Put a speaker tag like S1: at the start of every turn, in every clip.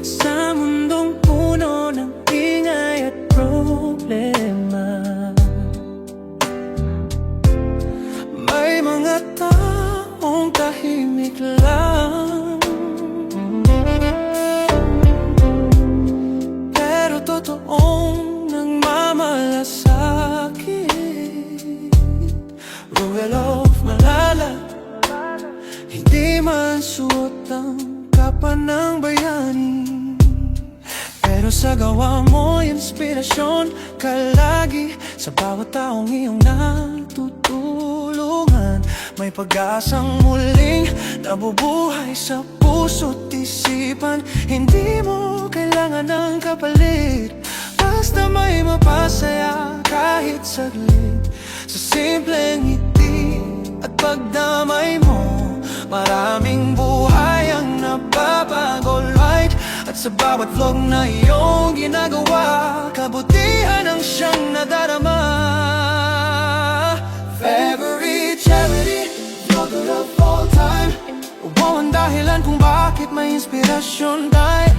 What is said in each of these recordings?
S1: Sa mundong puno ng ingay at problema, may mga taong tahimik lang, pero totoong nagmamalasakit. Ruel of Malala, hindi man suot ang kapa ng bayani, pero sa gawa mo, inspirasyon ka lagi. Sa bawat taong iyong natutulungan, may pag-asang muling nabubuhay sa puso't isipan. Hindi mo kailangan ng kapalit, basta may mapasaya kahit saglit. Sa simpleng ngiti at pagdamay mo, maraming buhay ang nababago, right? At sa bawat vlog na iyong ginagawa, kabutihan ang siyang nadarama. Favorite charity vlogger of all time. Wow, ang dahilan kung bakit may inspirasyon tayo.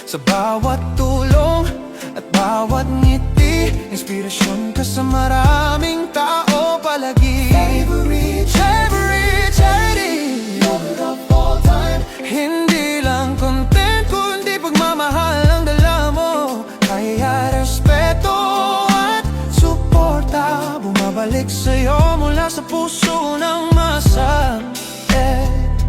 S1: Sa bawat tulong at bawat ngiti, inspirasyon ka sa maraming tao palagi. Favorite charity vlogger of all time. Hindi lang content, kundi pagmamahal ang dala mo. Kaya respeto at suporta bumabalik sa'yo mula sa puso ng masa.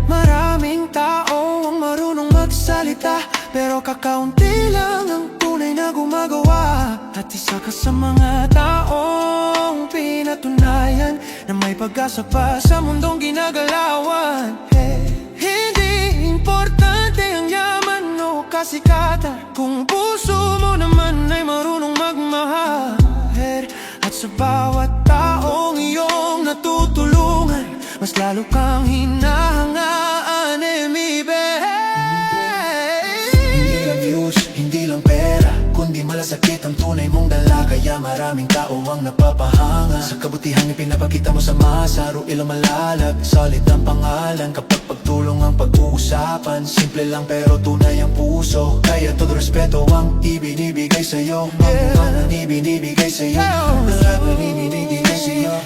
S1: Maraming tao ang marunong magsalita, pero kakaunti lang ang tunay na gumagawa. At isa ka sa mga taong pinatunayan na may pag-asa pa sa mundong ginagalawan. Hindi importante ang yaman o kasikatan, kung puso mo naman ay marunong magmahal. At sa bawat taong iyong natutulungan, mas lalo kang hinahangaan, Emibe.
S2: Hindi lang views, hindi lang pera, kundi malasakit ang tunay mong dala. Kaya maraming tao ang napapahanga sa kabutihan na pinapakita mo sa masa. Ruel of Malala, solid ang pangalan. Kapag pagtulong ang pag-uusapan, simple lang pero tunay ang puso. Kaya todo respeto ang ibinibigay sa'yo. Ang ibinibigay sa'yo, ang ibinibigay sa'yo.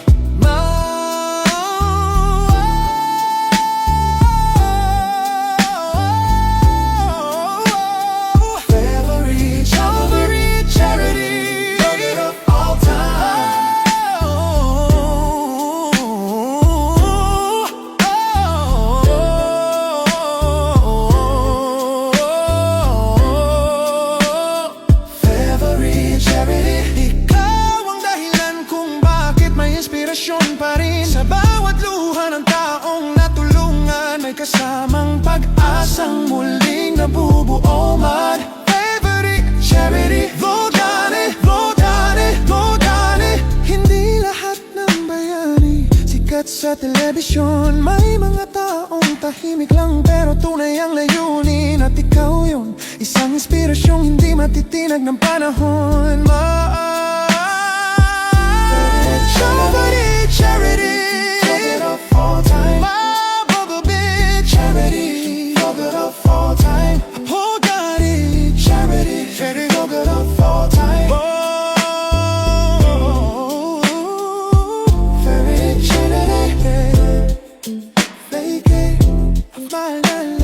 S1: Pa rin sa bawat luha ng taong natulungan, may kasamang pag-asang muling nabubuo man. Favorite charity, Vlogane, Vlogane, Vlogane. Hindi lahat ng bayani sikat sa telebisyon. May mga taong tahimik lang pero tunay ang layunin. At ikaw yun, isang inspirasyong hindi matitinag ng panahon. Charity, vlogger of all time. My bubble bitch, charity, vlogger of all time. Oh, got it, charity, vlogger of all time. Oh, very charity, fake it, of my life.